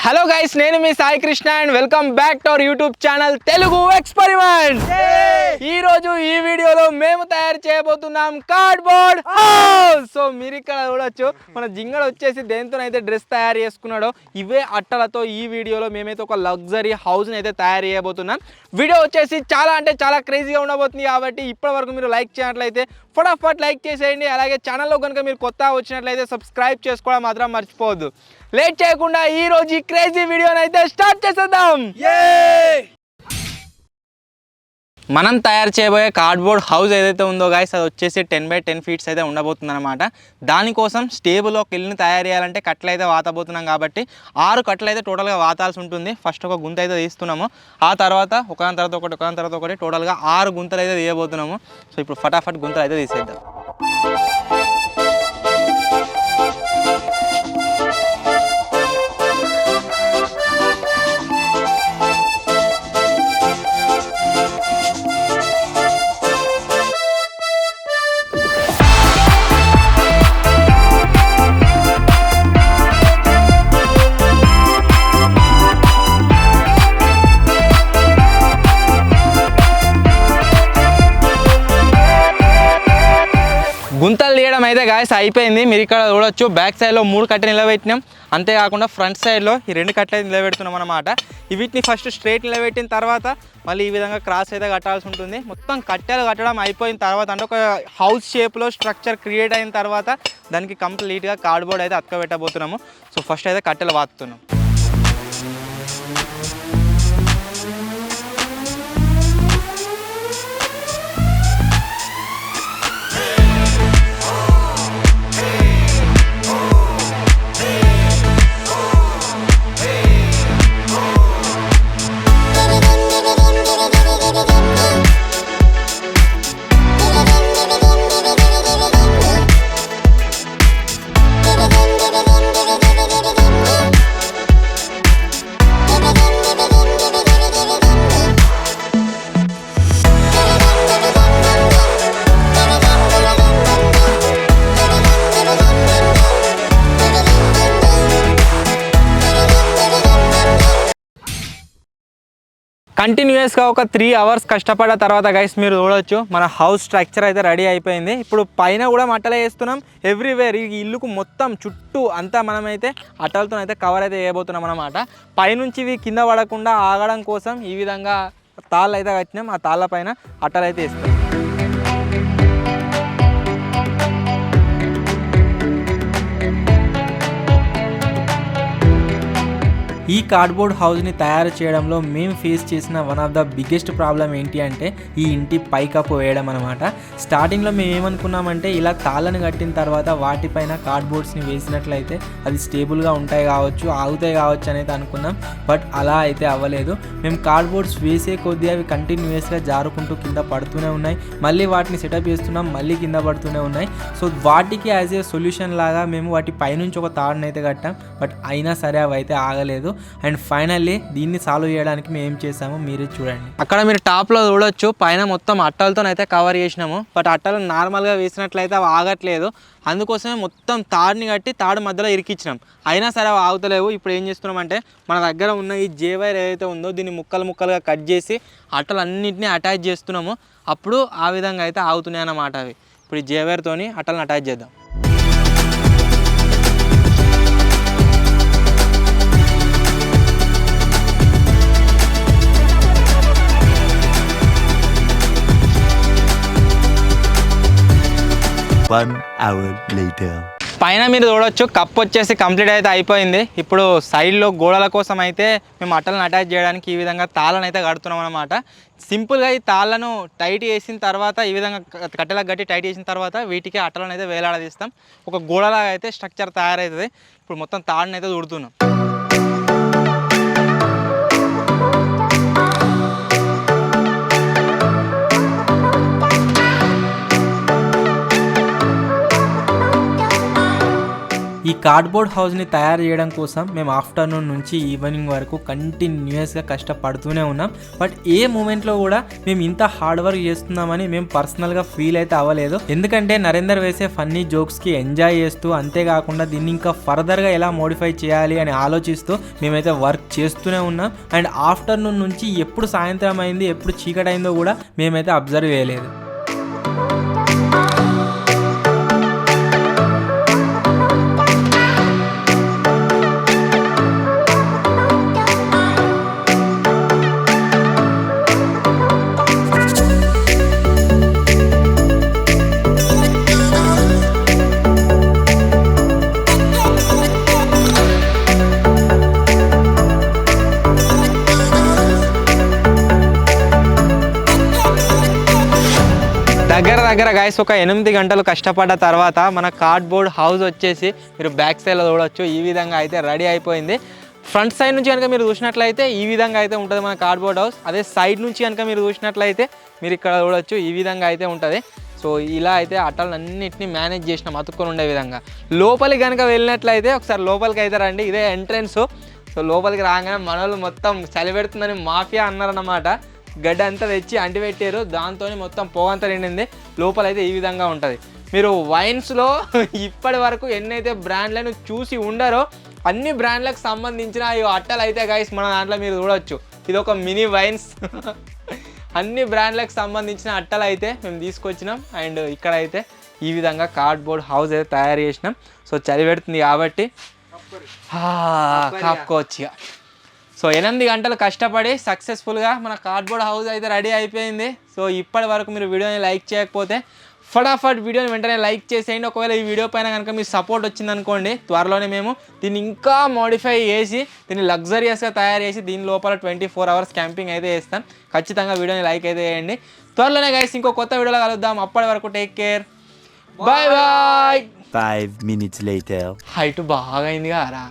Hello guys, నేను మీ Sai Krishna and welcome back to our YouTube channel Telugu experiment. ఈ రోజు ఈ వీడియోలో మేము తయారు చేయబోతున్నాం కార్డ్బోర్డ్ హౌస్. సో మీరు ఇక్కడ చూడొచ్చు, మన జింగడ వచ్చేసి దేంతోనైతే డ్రెస్ తయారు చేసుకున్నాడో ఇవే అట్టలతో ఈ వీడియోలో మేమైతే ఒక లగ్జరీ హౌస్ని అయితే తయారు చేయబోతున్నాం. వీడియో వచ్చేసి చాలా అంటే చాలా క్రేజీగా ఉండబోతుంది. కాబట్టి ఇప్పటివరకు మీరు లైక్ చేయనట్లయితే ఫటాఫట్ లైక్ చేసేయండి. అలాగే ఛానల్లో కనుక మీరు కొత్త వచ్చినట్లయితే సబ్స్క్రైబ్ చేసుకోవడం మాత్రం మర్చిపోవద్దు. లేట్ చేయకుండా ఈ రోజు ఈ క్రేజీ వీడియోని అయితే స్టార్ట్ చేసేద్దాం. మనం తయారు చేయబోయే కార్డ్బోర్డ్ హౌస్ ఏదైతే ఉందో గైస్, అది వచ్చేసి 10 by 10 ఫీట్స్ అయితే ఉండబోతుంది అనమాట. దానికోసం స్టేబుల్ ఒక ఇల్లుని తయారు చేయాలంటే కట్టలు అయితే వాతబోతున్నాం. కాబట్టి 6 కట్టలు అయితే టోటల్గా వాతాల్సి ఉంటుంది. ఫస్ట్ ఒక గుంత అయితే తీస్తున్నాము, ఆ తర్వాత ఒకదాని తర్వాత ఒకటి టోటల్గా 6 గుంతలు అయితే తీయబోతున్నాము. సో ఇప్పుడు ఫటాఫట్ గుంతలు అయితే తీసేద్దాం. గుంతలు తీయడం అయితే గాయస్ అయిపోయింది. మీరు ఇక్కడ చూడొచ్చు, బ్యాక్ సైడ్లో 3 కట్టెలు నిలబెట్టినాం. అంతేకాకుండా ఫ్రంట్ సైడ్లో ఈ 2 కట్టెలు అయితే నిలబెడుతున్నాం అనమాట. వీటిని ఫస్ట్ స్ట్రైట్ నిలబెట్టిన తర్వాత మళ్ళీ ఈ విధంగా క్రాస్ అయితే కట్టాల్సి ఉంటుంది. మొత్తం కట్టెలు కట్టడం అయిపోయిన తర్వాత, అంటే ఒక హౌస్ షేప్లో స్ట్రక్చర్ క్రియేట్ అయిన తర్వాత దానికి కంప్లీట్గా కార్డ్బోర్డ్ అయితే అతకబెట్టబోతున్నాము. సో ఫస్ట్ అయితే కట్టెలు వాతున్నాం. కంటిన్యూస్గా ఒక 3 hours కష్టపడ్డ తర్వాత గైస్ మీరు చూడవచ్చు, మన హౌస్ స్ట్రక్చర్ అయితే రెడీ అయిపోయింది. ఇప్పుడు పైన కూడా అట్టలే వేస్తున్నాం. ఎవ్రీవేర్ ఈ ఇల్లుకు మొత్తం చుట్టూ అంతా మనమైతే అట్టలతో అయితే కవర్ అయితే చేయబోతున్నాం అనమాట. పైనుంచి ఇవి కింద పడకుండా ఆగడం కోసం ఈ విధంగా తాళ్ళు అయితే కట్టినాం. ఆ తాళ్ళ పైన అట్టలు అయితే వేస్తాం. ఈ కార్డ్బోర్డ్ హౌస్ని తయారు చేయడంలో మేము ఫేస్ చేసిన one of the biggest problem ఏంటి అంటే ఈ ఇంటి పైకప్పు వేయడం అనమాట. స్టార్టింగ్లో మేము ఏమనుకున్నామంటే ఇలా తాళ్ళని కట్టిన తర్వాత వాటిపైన కార్డ్బోర్డ్స్ని వేసినట్లయితే అది స్టేబుల్గా ఉంటాయి కావచ్చు, ఆగుతాయి కావచ్చు అనేది అనుకున్నాం. బట్ అలా అయితే అవ్వలేదు. మేము కార్డ్బోర్డ్స్ వేసే కొద్దీ అవి కంటిన్యూస్గా జారుకుంటూ కింద పడుతూనే ఉన్నాయి. మళ్ళీ వాటిని సెటప్ చేస్తున్నాం, మళ్ళీ కింద పడుతూనే ఉన్నాయి. సో వాటికి యాజ్ ఏ సొల్యూషన్ లాగా మేము వాటి పైనుంచి ఒక తాడుని అయితే కట్టాం. బట్ అయినా సరే అవి అయితే ఆగలేదు. అండ్ ఫైనల్లీ దీన్ని సాల్వ్ చేయడానికి మేము ఏం చేసామో మీరే చూడండి. అక్కడ మీరు టాప్లో చూడొచ్చు, పైన మొత్తం అట్టలతోనైతే కవర్ చేసినాము. బట్ అట్టలు నార్మల్గా వేసినట్లయితే అవి ఆగట్లేదు. అందుకోసమే మొత్తం తాడుని కట్టి తాడు మధ్యలో ఇరికిచ్చినాం. అయినా సరే అవి ఆగుతలేవు. ఇప్పుడు ఏం చేస్తున్నామంటే మన దగ్గర ఉన్న ఈ జే వైర్ ఏదైతే ఉందో దీన్ని ముక్కలుగా కట్ చేసి అట్టలు అన్నింటినీ అటాచ్ చేస్తున్నాము. అప్పుడు ఆ విధంగా అయితే ఆగుతున్నాయి అన్నమాట అవి. ఇప్పుడు ఈ జే వైర్తోని అట్టలను అటాచ్ చేద్దాం. పైన మీరు చూడొచ్చు, కప్ వచ్చేసి కంప్లీట్ అయితే అయిపోయింది. ఇప్పుడు సైడ్లో గోడల కోసం అయితే మేము అట్టలను అటాచ్ చేయడానికి ఈ విధంగా తాళ్ళను అయితే కడుతున్నాం అనమాట. సింపుల్గా ఈ తాళ్ళను టైట్ చేసిన తర్వాత, ఈ విధంగా కట్టెలకు గట్టి టైట్ చేసిన తర్వాత వీటికి అట్టలను అయితే వేలాడదీస్తాం. ఒక గోడలాగా అయితే స్ట్రక్చర్ తయారవుతుంది. ఇప్పుడు మొత్తం తాడుని అయితే దుడుతున్నాం. ఈ ఈ కార్డ్బోర్డ్ హౌస్ని తయారు చేయడం కోసం మేము ఆఫ్టర్నూన్ నుంచి ఈవినింగ్ వరకు కంటిన్యూస్గా కష్టపడుతూనే ఉన్నాం. బట్ ఏ మూమెంట్లో కూడా మేము ఇంత హార్డ్ వర్క్ చేస్తున్నామని మేము పర్సనల్గా ఫీల్ అయితే అవ్వలేదు. ఎందుకంటే నరేందర్ వేసే ఫన్నీ జోక్స్కి ఎంజాయ్ చేస్తూ, అంతేకాకుండా దీన్ని ఇంకా ఫర్దర్గా ఎలా మోడిఫై చేయాలి అని ఆలోచిస్తూ మేమైతే వర్క్ చేస్తూనే ఉన్నాం. అండ్ ఆఫ్టర్నూన్ నుంచి ఎప్పుడు సాయంత్రం అయింది, ఎప్పుడు చీకటి అయిందో కూడా మేమైతే అబ్జర్వ్ చేయలేదు. దగ్గర గైస్ ఒక 8 గంటలు కష్టపడ్డ తర్వాత మన కార్డ్బోర్డ్ హౌస్ వచ్చేసి మీరు బ్యాక్ సైడ్లో చూడవచ్చు. ఈ విధంగా అయితే రెడీ అయిపోయింది. ఫ్రంట్ సైడ్ నుంచి కనుక మీరు చూసినట్లయితే ఈ విధంగా అయితే ఉంటుంది మన కార్డ్బోర్డ్ హౌస్. అదే సైడ్ నుంచి కనుక మీరు చూసినట్లయితే మీరు ఇక్కడ చూడవచ్చు ఈ విధంగా అయితే ఉంటుంది. సో ఇలా అయితే అటలన్నింటినీ మేనేజ్ చేసినాం అతుక్కొని ఉండే విధంగా. లోపలికి కనుక వెళ్ళినట్లయితే ఒకసారి లోపలికి అయితే రండి. ఇదే ఎంట్రెన్స్. సో లోపలికి రాగానే మనోళ్ళు మొత్తం చలి పెడుతుందని మాఫియా అన్నారన్నమాట. గడ్డ అంతా తెచ్చి అంటిపెట్టారు, దాంతో మొత్తం పొగంతా నిండింది. లోపలైతే ఈ విధంగా ఉంటుంది. మీరు వైన్స్లో ఇప్పటి వరకు ఎన్నైతే బ్రాండ్లను చూసి ఉండరో అన్ని బ్రాండ్లకు సంబంధించిన ఈ అట్టలు అయితే గైస్ మన దాంట్లో మీరు చూడవచ్చు. ఇది ఒక మినీ వైన్స్. అన్ని బ్రాండ్లకు సంబంధించిన అట్టలు అయితే మేము తీసుకొచ్చినాం. అండ్ ఇక్కడైతే ఈ విధంగా కార్డ్బోర్డ్ హౌస్ అయితే తయారు చేసినాం. సో చలి పెడుతుంది కాబట్టి కాపుకోవచ్చు. సో 8 గంటలు కష్టపడి సక్సెస్ఫుల్గా మన కార్డ్బోర్డ్ హౌస్ అయితే రెడీ అయిపోయింది. సో ఇప్పటి వరకు మీరు వీడియోని లైక్ చేయకపోతే ఫటాఫట్ వీడియోని వెంటనే లైక్ చేసేయండి. ఒకవేళ ఈ వీడియో పైన కనుక మీ సపోర్ట్ వచ్చిందనుకోండి, త్వరలోనే మేము దీన్ని ఇంకా మోడిఫై చేసి దీన్ని లగ్జరియస్గా తయారు చేసి దీని లోపల 24 hours క్యాంపింగ్ అయితే చేస్తాం. ఖచ్చితంగా వీడియోని లైక్ అయితే చేయండి. త్వరలోనే గైస్ ఇంకో కొత్త వీడియోలో కలుద్దాం. అప్పటి వరకు take care, bye bye. 5 minutes later. Height బాగా అయింది కారా,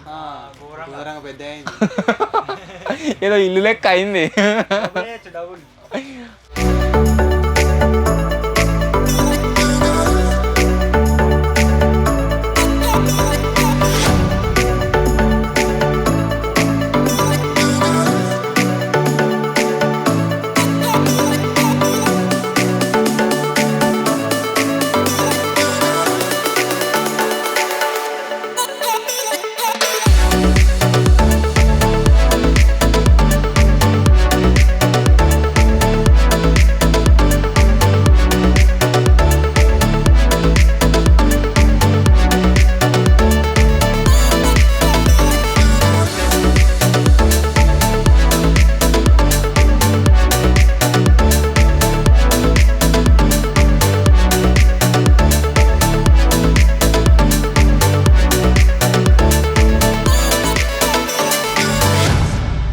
ఏదో ఇల్లు లెక్క అయింది.